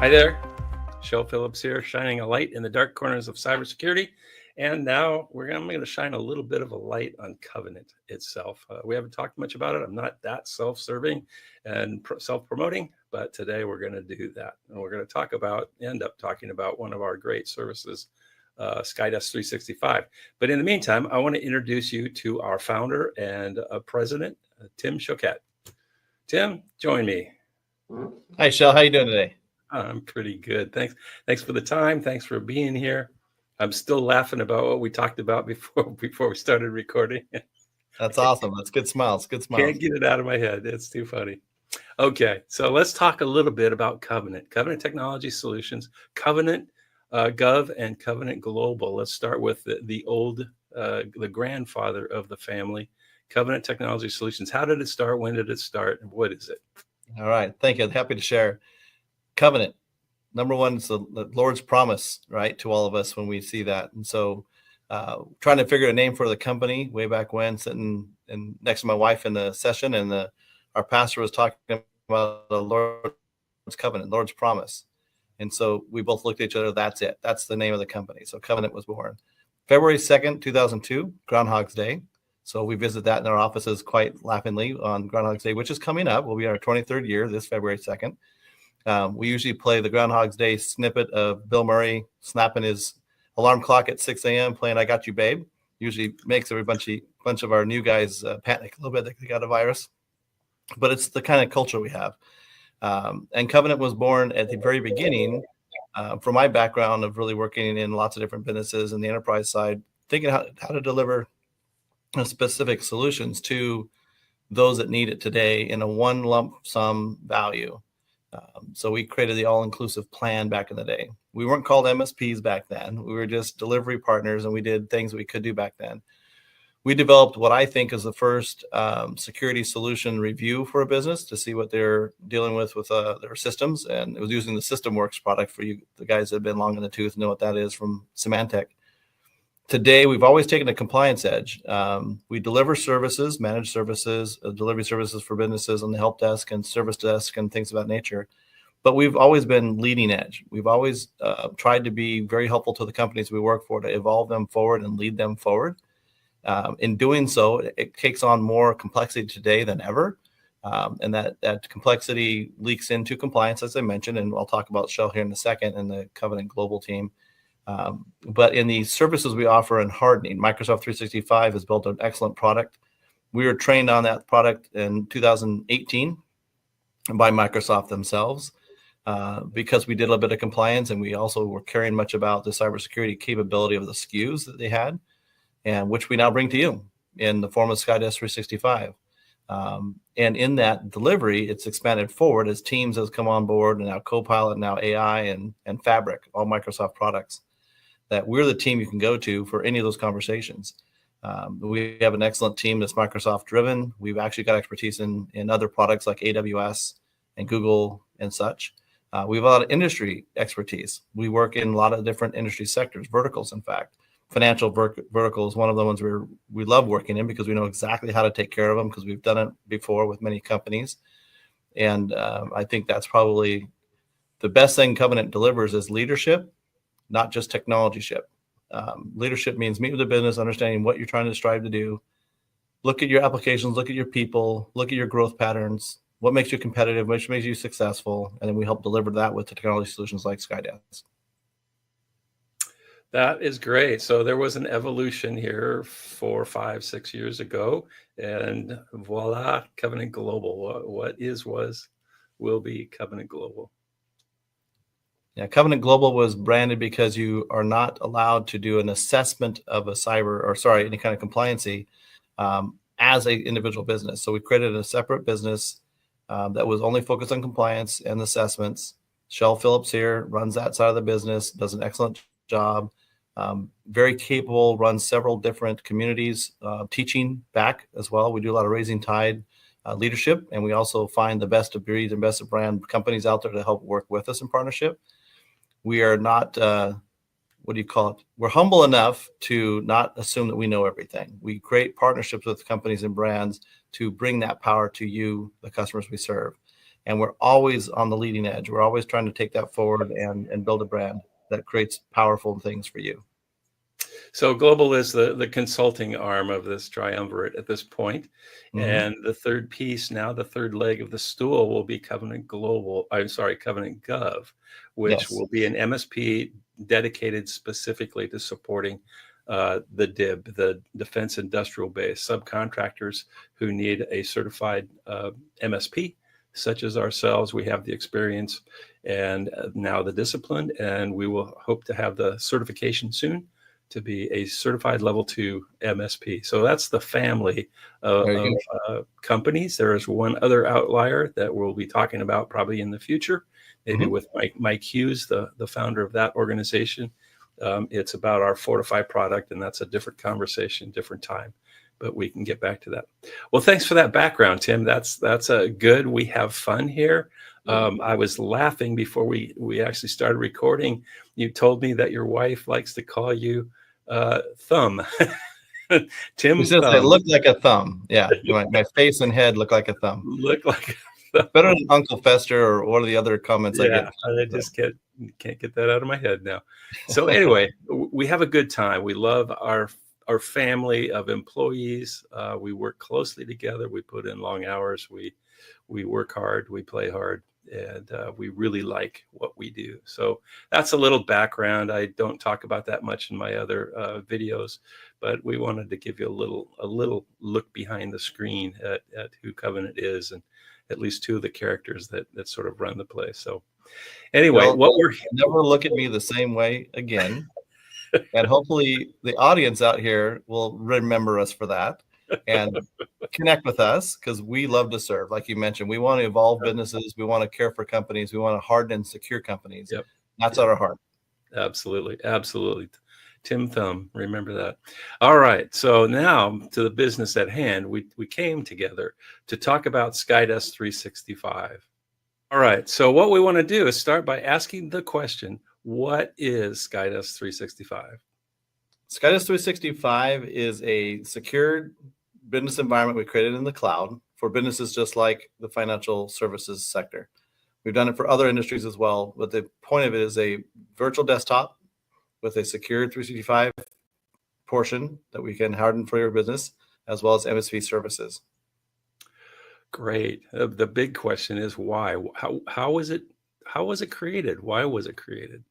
Hi there, Shel Philips here, shining a light in the dark corners of cybersecurity. And now I'm going to shine a little bit of a light on Covenant itself. We haven't talked much about it. I'm not that self-serving and self-promoting, but today we're going to do that. And we're going to end up talking about one of our great services, SkyDesk365. But in the meantime, I want to introduce you to our founder and president, Tim Choquette. Tim, join me. Hi, Shel. How you doing today? I'm pretty good. Thanks for the time. Thanks for being here. I'm still laughing about what we talked about before we started recording. That's awesome. That's good smiles. Good smiles. Can't get it out of my head. It's too funny. Okay, so let's talk a little bit about Covenant Technology Solutions, Covenant Gov, and Covenant Global. Let's start with the grandfather of the family, Covenant Technology Solutions. How did it start? When did it start? And what is it? All right. Thank you. Happy to share. Covenant, number one, is the Lord's promise, right, to all of us when we see that. And so trying to figure a name for the company way back when, sitting next to my wife in the session, and our pastor was talking about the Lord's covenant, Lord's promise. And so we both looked at each other. That's it. That's the name of the company. So Covenant was born February 2nd, 2002, Groundhog's Day. So we visit that in our offices quite laughingly on Groundhog's Day, which is coming up. We'll be in our 23rd year this February 2nd. We usually play the Groundhog's Day snippet of Bill Murray snapping his alarm clock at 6 a.m. playing "I Got You, Babe." Usually makes every bunch of our new guys panic a little bit. They got a virus, but it's the kind of culture we have. And Covenant was born at the very beginning, from my background of really working in lots of different businesses and the enterprise side, thinking how to deliver specific solutions to those that need it today in a one lump sum value. So we created the all-inclusive plan back in the day. We weren't called MSPs back then. We were just delivery partners, and we did things we could do back then. We developed what I think is the first security solution review for a business to see what they're dealing with their systems. And it was using the SystemWorks product. For you, the guys that have been long in the tooth, know what that is from Symantec. Today, we've always taken a compliance edge. We deliver services, managed services, delivery services for businesses on the help desk and service desk and things of that nature. But we've always been leading edge. We've always tried to be very helpful to the companies we work for to evolve them forward and lead them forward. In doing so, it takes on more complexity today than ever. And that complexity leaks into compliance, as I mentioned, and I'll talk about Shel here in a second and the Covenant Global team. But in the services we offer in hardening, Microsoft 365 has built an excellent product. We were trained on that product in 2018 by Microsoft themselves because we did a little bit of compliance, and we also were caring much about the cybersecurity capability of the SKUs that they had, and which we now bring to you in the form of SkyDesk365. And in that delivery, it's expanded forward as Teams has come on board, and now Copilot, now AI, and Fabric, all Microsoft products, that we're the team you can go to for any of those conversations. We have an excellent team that's Microsoft driven. We've actually got expertise in other products like AWS and Google and such. We have a lot of industry expertise. We work in a lot of different industry sectors, verticals, in fact. Financial vertical is one of the ones we love working in because we know exactly how to take care of them because we've done it before with many companies. And I think that's probably the best thing Covenant delivers is leadership, not just technology-ship. Leadership means meet with the business, understanding what you're trying to strive to do. Look at your applications, look at your people, look at your growth patterns, what makes you competitive, what makes you successful, and then we help deliver that with the technology solutions like SkyDesk. That is great. So there was an evolution here 4, 5, 6 years ago, and voila, Covenant Global. What will be Covenant Global. Yeah, Covenant Global was branded because you are not allowed to do an assessment of any kind of compliancy as an individual business. So we created a separate business that was only focused on compliance and assessments. Shel Philips here runs that side of the business, does an excellent job, very capable, runs several different communities, teaching back as well. We do a lot of raising tide leadership, and we also find the best of breed and best of brand companies out there to help work with us in partnership. We are not, we're humble enough to not assume that we know everything. We create partnerships with companies and brands to bring that power to you, the customers we serve. and we're always on the leading edge. We're always trying to take that forward and build a brand that creates powerful things for you. So global is the consulting arm of this triumvirate at this point. And the third piece, now the third leg of the stool, will be Covenant Gov, which Yes. will be an MSP dedicated specifically to supporting the DIB, the Defense Industrial Base, subcontractors who need a certified MSP, such as ourselves. We have the experience and now the discipline, and we will hope to have the certification soon to be a certified level 2 MSP. So that's the family of companies. There is one other outlier that we'll be talking about probably in the future, maybe with Mike Hughes, the founder of that organization. It's about our Fortify product, and that's a different conversation, different time, but we can get back to that. Well, thanks for that background, Tim. That's a good. We have fun here. I was laughing before we actually started recording. You told me that your wife likes to call you Thumb. Tim. She says I look like a thumb. Yeah, my face and head look like a thumb. Look like better than Uncle Fester or one of the other comments I get. I just can't get that out of my head now. So anyway, we have a good time. We love our family of employees. We work closely together. We put in long hours. We work hard. We play hard. And we really like what we do. So that's a little background. I don't talk about that much in my other videos, but we wanted to give you a little look behind the screen at who Covenant is, and at least two of the characters that sort of run the place. So anyway, never look at me the same way again. And hopefully the audience out here will remember us for that and connect with us, because we love to serve. Like you mentioned, we want to evolve businesses. We want to care for companies. We want to harden and secure companies. That's at our heart. Absolutely. Tim Thumb, remember that. All right. So now to the business at hand. We came together to talk about SkyDesk365. All right. So what we want to do is start by asking the question, what is SkyDesk365? SkyDesk365 is a secured business environment we created in the cloud for businesses just like the financial services sector. We've done it for other industries as well, but the point of it is a virtual desktop with a secured 365 portion that we can harden for your business, as well as MSP services. Great. The big question is why? How was it created? Why was it created?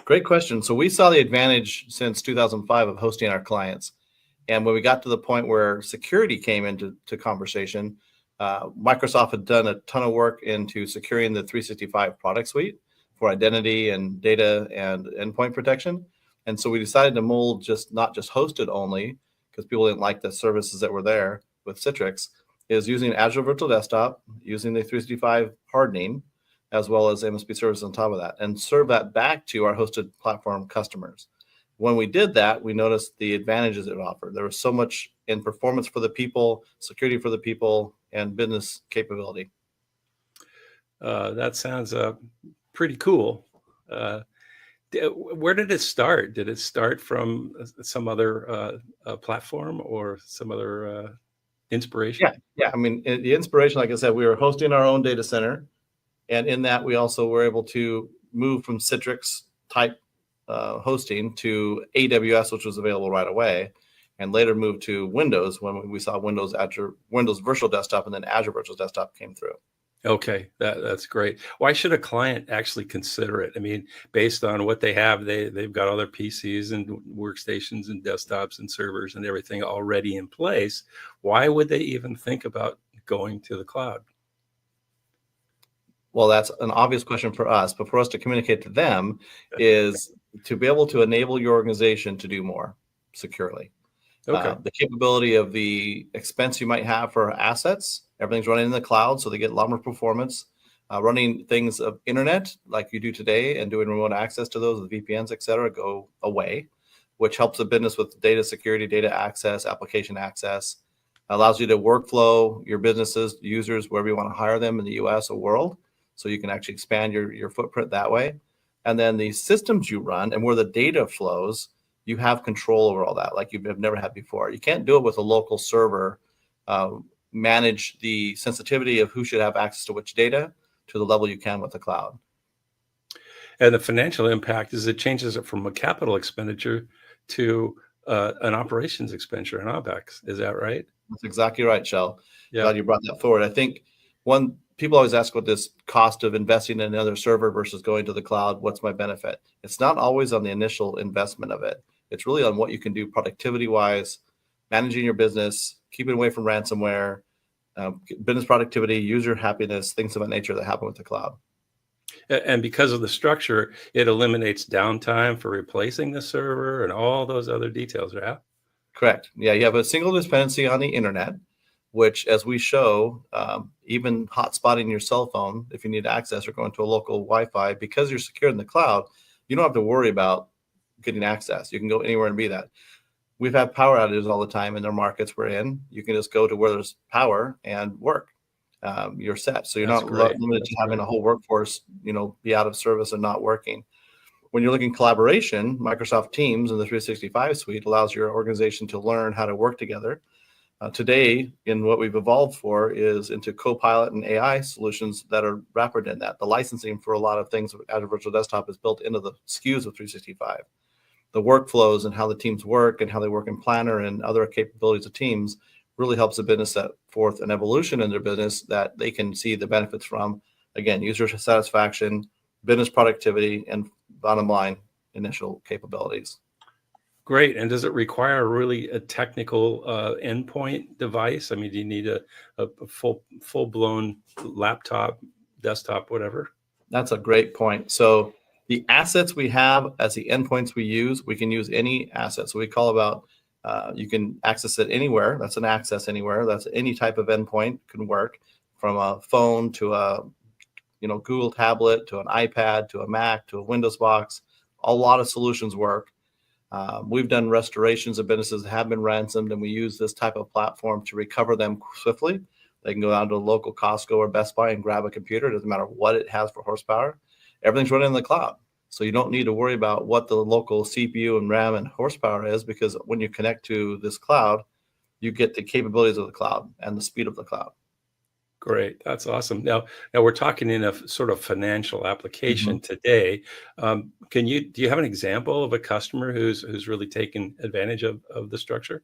Great question. So we saw the advantage since 2005 of hosting our clients. And when we got to the point where security came into conversation, Microsoft had done a ton of work into securing the 365 product suite for identity and data and endpoint protection. And so we decided to mold not just hosted only, because people didn't like the services that were there with Citrix, is using Azure Virtual Desktop, using the 365 hardening, as well as MSP services on top of that, and serve that back to our hosted platform customers. When we did that, we noticed the advantages it offered. There was so much in performance for the people, security for the people, and business capability. That sounds pretty cool. Where did it start? Did it start from some other platform or some other inspiration? Yeah. I mean, the inspiration, like I said, we were hosting our own data center. And in that, we also were able to move from Citrix type hosting to AWS, which was available right away, and later moved to Windows when we saw Windows Virtual Desktop, and then Azure Virtual Desktop came through. Okay, that's great. Why should a client actually consider it? I mean, based on what they have, they've got all their PCs and workstations and desktops and servers and everything already in place. Why would they even think about going to the cloud? Well, that's an obvious question for us, but for us to communicate to them is to be able to enable your organization to do more securely. Okay. The capability of the expense you might have for assets, everything's running in the cloud, so they get a lot more performance. Running things of internet like you do today and doing remote access to those with VPNs, et cetera, go away, which helps the business with data security, data access, application access, allows you to workflow your businesses, users, wherever you want to hire them in the US or world. So you can actually expand your footprint that way. And then the systems you run and where the data flows, you have control over all that like you've never had before. You can't do it with a local server, manage the sensitivity of who should have access to which data, to the level you can with the cloud. And the financial impact is it changes it from a capital expenditure to an operations expenditure, an OpEx. Is that right? That's exactly right, Shel. Yeah, Glad you brought that forward. I think people always ask what this cost of investing in another server versus going to the cloud, what's my benefit? It's not always on the initial investment of it. It's really on what you can do productivity-wise, managing your business, keeping away from ransomware, business productivity, user happiness, things of that nature that happen with the cloud. and because of the structure, it eliminates downtime for replacing the server and all those other details, yeah? Correct. Yeah, you have a single dependency on the internet, which, as we show, even hotspotting your cell phone, if you need access or going to a local Wi-Fi, because you're secure in the cloud, you don't have to worry about getting access. You can go anywhere and be that. We've had power outages all the time in their markets we're in. You can just go to where there's power and work. You're set. So you're That's not great. limited That's to having great. a whole workforce, be out of service and not working. When you're looking collaboration, Microsoft Teams and the 365 suite allows your organization to learn how to work together. Today, in what we've evolved for is into Copilot and AI solutions that are wrapped in that. The licensing for a lot of things with Azure Virtual Desktop is built into the SKUs of 365. The workflows and how the teams work and how they work in Planner and other capabilities of Teams really helps the business set forth an evolution in their business that they can see the benefits from. Again, user satisfaction, business productivity, and bottom line, initial capabilities. Great. And does it require really a technical endpoint device? I mean, do you need a full-blown laptop, desktop, whatever? That's a great point. So the assets we have as the endpoints we use, we can use any asset. So we call about, you can access it anywhere. That's an access anywhere. That's any type of endpoint can work, from a phone to a Google tablet to an iPad to a Mac to a Windows box. A lot of solutions work. We've done restorations of businesses that have been ransomed, and we use this type of platform to recover them swiftly. They can go down to a local Costco or Best Buy and grab a computer. It doesn't matter what it has for horsepower. Everything's running in the cloud. So you don't need to worry about what the local CPU and RAM and horsepower is, because when you connect to this cloud, you get the capabilities of the cloud and the speed of the cloud. Great. That's awesome. Now we're talking in a sort of financial application today. Do you have an example of a customer who's really taken advantage of the structure?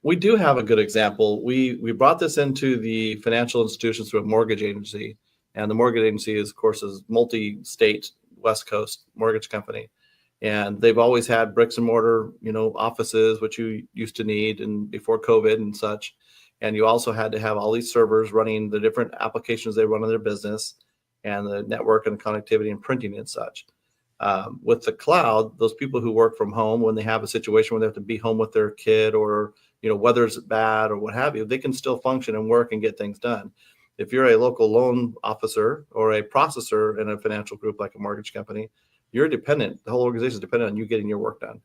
We do have a good example. We brought this into the financial institutions through a mortgage agency, and the mortgage agency is, of course, a multi-state West Coast mortgage company, and they've always had bricks and mortar, offices, which you used to need, and before COVID and such. And you also had to have all these servers running the different applications they run in their business, and the network and connectivity and printing and such. With the cloud, those people who work from home, when they have a situation where they have to be home with their kid, or weather's bad or what have you, they can still function and work and get things done. If you're a local loan officer or a processor in a financial group like a mortgage company, you're dependent. The whole organization is dependent on you getting your work done.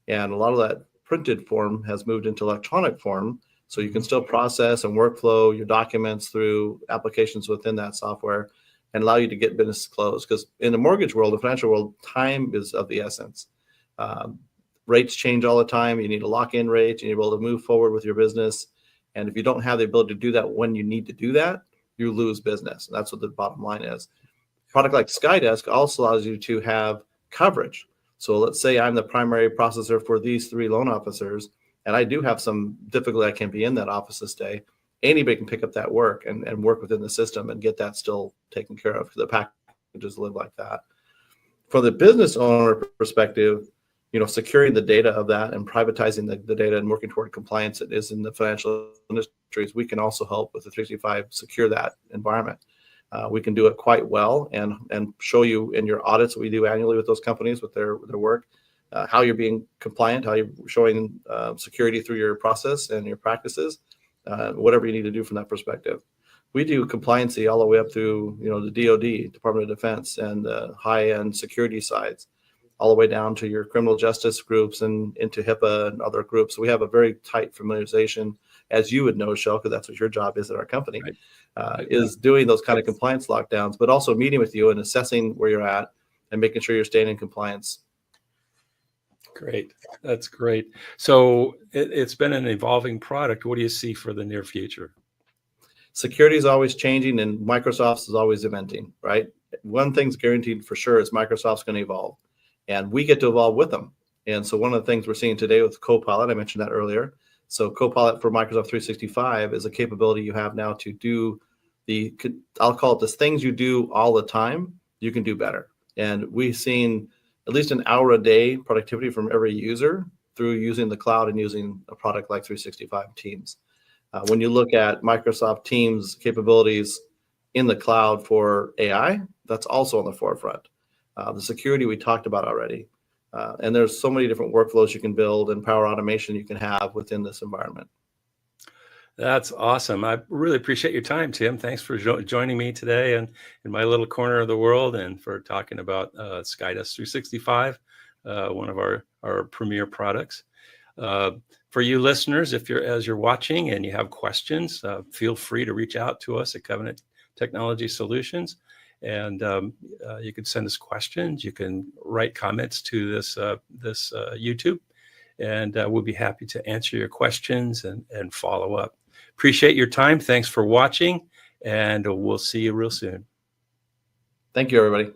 And a lot of that printed form has moved into electronic form, so you can still process and workflow your documents through applications within that software and allow you to get business closed. Because in the mortgage world, the financial world, time is of the essence. Rates change all the time. You need a lock-in rate. You need to be able to move forward with your business. And if you don't have the ability to do that when you need to do that, you lose business. And that's what the bottom line is. A product like SkyDesk also allows you to have coverage. So let's say I'm the primary processor for these 3 loan officers, and I do have some difficulty. I can't be in that office this day. Anybody can pick up that work and work within the system and get that still taken care of. The packages live like that. For the business owner perspective, securing the data of that and privatizing the data and working toward compliance that is in the financial industries, we can also help with the 365 secure that environment. We can do it quite well and show you in your audits that we do annually with those companies with their work, how you're being compliant, how you're showing security through your process and your practices, whatever you need to do from that perspective. We do compliancy all the way up through the DoD, Department of Defense, and the high-end security sides, all the way down to your criminal justice groups and into HIPAA and other groups. So we have a very tight familiarization, as you would know, Shel, because that's what your job is at our company, right. Is doing those kind of compliance lockdowns, but also meeting with you and assessing where you're at and making sure you're staying in compliance. Great. That's great. So it's been an evolving product. What do you see for the near future? security is always changing and Microsoft is always inventing, right? One thing's guaranteed for sure is Microsoft's going to evolve, and we get to evolve with them. And so one of the things we're seeing today with Copilot, I mentioned that earlier. So Copilot for Microsoft 365 is a capability you have now to do I'll call it the things you do all the time, you can do better. And we've seen at least an hour a day productivity from every user through using the cloud and using a product like 365 Teams. When you look at Microsoft Teams capabilities in the cloud for AI, that's also on the forefront. The security we talked about already. And there's so many different workflows you can build and power automation you can have within this environment. That's awesome. I really appreciate your time, Tim. Thanks for joining me today and in my little corner of the world, and for talking about SkyDesk365, one of our premier products. For you listeners, as you're watching and you have questions, feel free to reach out to us at Covenant Technology Solutions. And you can send us questions. You can write comments to this YouTube, and we'll be happy to answer your questions and follow up. Appreciate your time. Thanks for watching, and we'll see you real soon. Thank you, everybody.